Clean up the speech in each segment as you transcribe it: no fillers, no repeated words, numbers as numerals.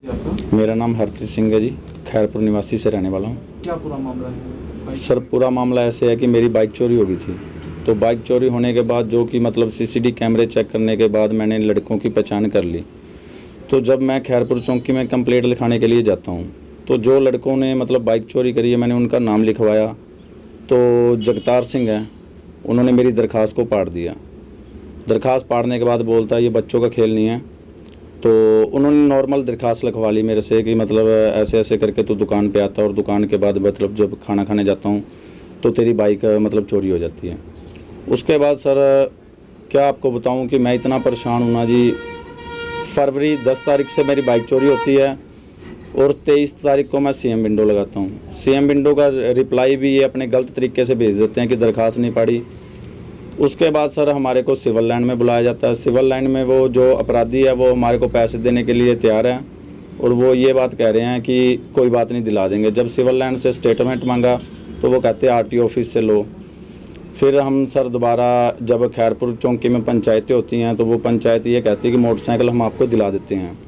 मेरा नाम हरप्रीत सिंह है जी, खैरपुर निवासी से रहने वाला हूँ। क्या पूरा मामला है? सर पूरा मामला ऐसे है कि मेरी बाइक चोरी हो गई थी। तो बाइक चोरी होने के बाद जो कि मतलब सीसीटीवी कैमरे चेक करने के बाद मैंने लड़कों की पहचान कर ली। तो जब मैं खैरपुर चौकी में कंप्लेंट लिखाने के लिए जाता हूँ तो जो लड़कों ने मतलब बाइक चोरी करी है मैंने उनका नाम लिखवाया। तो जगतार सिंह है, उन्होंने मेरी दरख्वास्त को पाड़ दिया। दरख्वास्त पाड़ने के बाद बोलता है ये बच्चों का खेल नहीं है। तो उन्होंने नॉर्मल दरख्वास्त लिखवा ली मेरे से कि मतलब ऐसे ऐसे करके तो दुकान पे आता है और दुकान के बाद मतलब जब खाना खाने जाता हूँ तो तेरी बाइक मतलब चोरी हो जाती है। उसके बाद सर क्या आपको बताऊँ कि मैं इतना परेशान हूँ ना जी। फरवरी 10 तारीख से मेरी बाइक चोरी होती है और 23 तारीख को मैं सीएम विंडो लगाता हूँ। सीएम विंडो का रिप्लाई भी ये अपने गलत तरीके से भेज देते हैं कि दरख्वास्त नहीं पड़ी। उसके बाद सर हमारे को सिविल लाइन में बुलाया जाता है। सिविल लाइन में वो जो अपराधी है वो हमारे को पैसे देने के लिए तैयार है और वो ये बात कह रहे हैं कि कोई बात नहीं दिला देंगे। जब सिविल लाइन से स्टेटमेंट मांगा तो वो कहते हैं आरटीओ ऑफिस से लो। फिर हम सर दोबारा जब खैरपुर चौकी में पंचायतें होती हैं तो वो पंचायत ये कहती है कि मोटरसाइकिल हम आपको दिला देते हैं।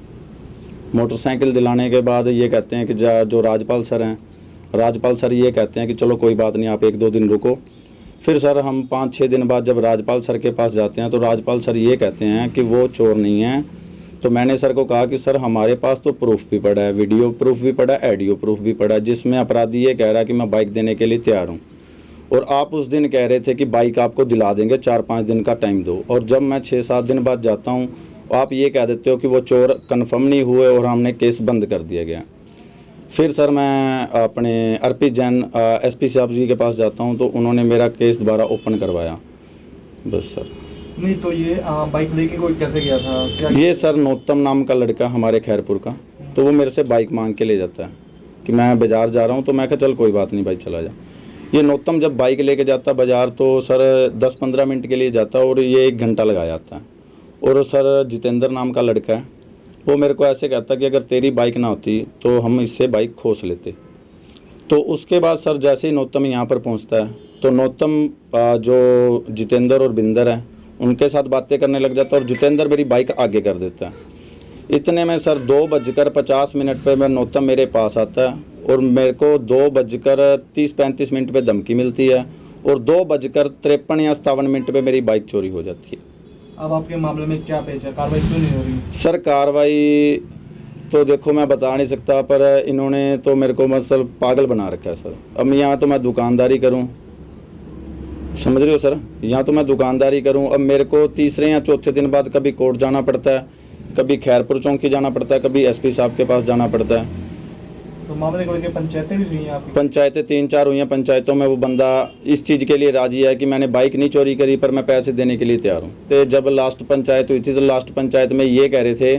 मोटरसाइकिल दिलाने के बाद ये कहते हैं कि जो राज्यपाल सर हैं, राज्यपाल सर ये कहते हैं कि चलो कोई बात नहीं, आप 1-2 दिन रुको। फिर सर हम 5-6 दिन बाद जब राज्यपाल सर के पास जाते हैं तो राज्यपाल सर ये कहते हैं कि वो चोर नहीं है। तो मैंने सर को कहा कि सर हमारे पास तो प्रूफ भी पड़ा है, वीडियो प्रूफ भी पड़ा है, ऑडियो प्रूफ भी पड़ा है, जिसमें अपराधी ये कह रहा है कि मैं बाइक देने के लिए तैयार हूँ। और आप उस दिन कह रहे थे कि बाइक आपको दिला देंगे, 4-5 दिन का टाइम दो। और जब मैं 6-7 दिन बाद जाता हूँ आप ये कह देते हो कि वो चोर कन्फर्म नहीं हुए और हमने केस बंद कर दिया गया। फिर सर मैं अपने अर्पित जैन एसपी साहब जी के पास जाता हूं तो उन्होंने मेरा केस दोबारा ओपन करवाया। बस सर। नहीं तो ये बाइक लेके कोई कैसे गया था? क्या ये सर नौतम नाम का लड़का हमारे खैरपुर का, तो वो मेरे से बाइक मांग के ले जाता है कि मैं बाज़ार जा रहा हूँ। तो मैं कहा चल कोई बात नहीं भाई चला जा। ये नौतम जब बाइक लेके जाता बाज़ार तो सर 10-15 मिनट के लिए जाता और ये 1 घंटा लगा जाता है। और सर जितेंद्र नाम का लड़का है, वो मेरे को ऐसे कहता कि अगर तेरी बाइक ना होती तो हम इससे बाइक खोस लेते। तो उसके बाद सर जैसे ही नौतम यहाँ पर पहुँचता है तो नौतम जो जितेंद्र और बिंदर है उनके साथ बातें करने लग जाता है और जितेंद्र मेरी बाइक आगे कर देता है। इतने में सर 2:50 पे मैं नौतम मेरे पास आता है और मेरे को 2:30-35 मिनट पे धमकी मिलती है और 2:53 या 57 मिनट पे मेरी बाइक चोरी हो जाती है। अब आपके मामले में क्या पेच है? कार्रवाई क्यों नहीं हो रही? सर कार्रवाई तो देखो मैं बता नहीं सकता, पर इन्होंने तो मेरे को मतलब पागल बना रखा है सर। अब यहाँ तो मैं दुकानदारी करूँ, समझ रहे हो सर, यहाँ तो मैं दुकानदारी करूँ, अब मेरे को तीसरे या चौथे दिन बाद कभी कोर्ट जाना पड़ता है, कभी खैरपुर चौकी जाना पड़ता है, कभी एसपी साहब के पास जाना पड़ता है। तो मामले को लेकर पंचायतें भी हुई हैं आपकी? पंचायतें 3-4 हुई हैं। पंचायतों में वो बंदा इस चीज़ के लिए राजी है कि मैंने बाइक नहीं चोरी करी पर मैं पैसे देने के लिए तैयार हूँ। तो जब लास्ट पंचायत हुई थी तो लास्ट पंचायत में ये कह रहे थे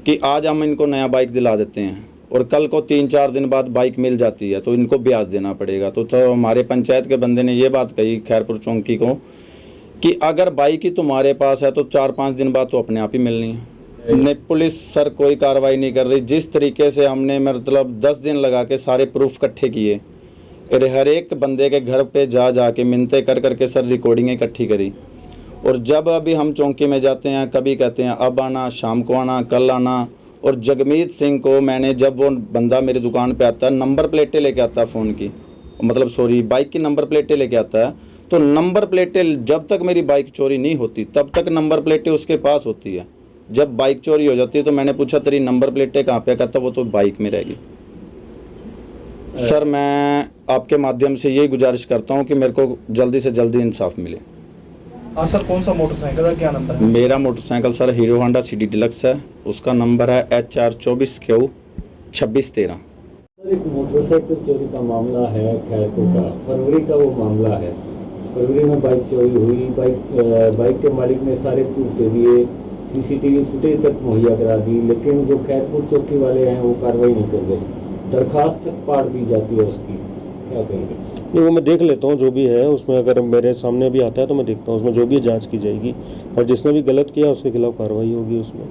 कि आज हम इनको नया बाइक दिला देते हैं और कल को 3-4 दिन बाद बाइक मिल जाती है तो इनको ब्याज देना पड़ेगा। तो हमारे पंचायत के बंदे ने ये बात कही खैरपुर चौकी को कि अगर बाइक ही तुम्हारे पास है तो 4-5 दिन बाद तो अपने आप ही मिलनी है। नहीं, पुलिस सर कोई कार्रवाई नहीं कर रही। जिस तरीके से हमने मतलब 10 दिन लगा के सारे प्रूफ इकट्ठे किए, हर एक बंदे के घर पे जा के मिन्नतें कर करके सर रिकॉर्डिंग इकट्ठी करी। और जब अभी हम चौकी में जाते हैं कभी कहते हैं अब आना, शाम को आना, कल आना। और जगमीत सिंह को मैंने, जब वो बंदा मेरी दुकान पे आता है नंबर प्लेटें लेके आता है फ़ोन की, मतलब सॉरी बाइक की नंबर प्लेटें लेके आता है, तो नंबर प्लेटें जब तक मेरी बाइक चोरी नहीं होती तब तक नंबर प्लेटें उसके पास होती है। जब बाइक चोरी हो जाती है तो मैंने पूछा तेरी नंबर प्लेटें कहाँ पे? कहता वो तो बाइक में रहेगी। सर मैं आपके माध्यम से यही गुजारिश करता हूँ कि मेरे को जल्दी से जल्दी इंसाफ मिले। हाँ सर, कौन सा मोटरसाइकिल है, क्या नंबर है? मेरा motorcycle sir hero Honda city deluxe है, उसका नंबर है HR24Q 2613। सर एक मोटरसाइकिल चोरी का मामला है खैरपुर का, फरवरी का वो मामला है। फरवरी में बाइक चोरी हुई, बाइक के मालिक ने सारे प्रूफ दे दिए, सीसीटीवी फुटेज तक मुहैया करा दी, लेकिन जो खैरपुर चौकी वाले हैं वो कार्रवाई नहीं कर रहे। दरखास्त तक पाड़ दी जाती है उसकी, क्या कहेंगे? नहीं, वो मैं देख लेता हूँ जो भी है उसमें, अगर मेरे सामने भी आता है तो मैं देखता हूँ, उसमें जो भी जांच की जाएगी और जिसने भी गलत किया उसके खिलाफ कार्रवाई होगी उसमें।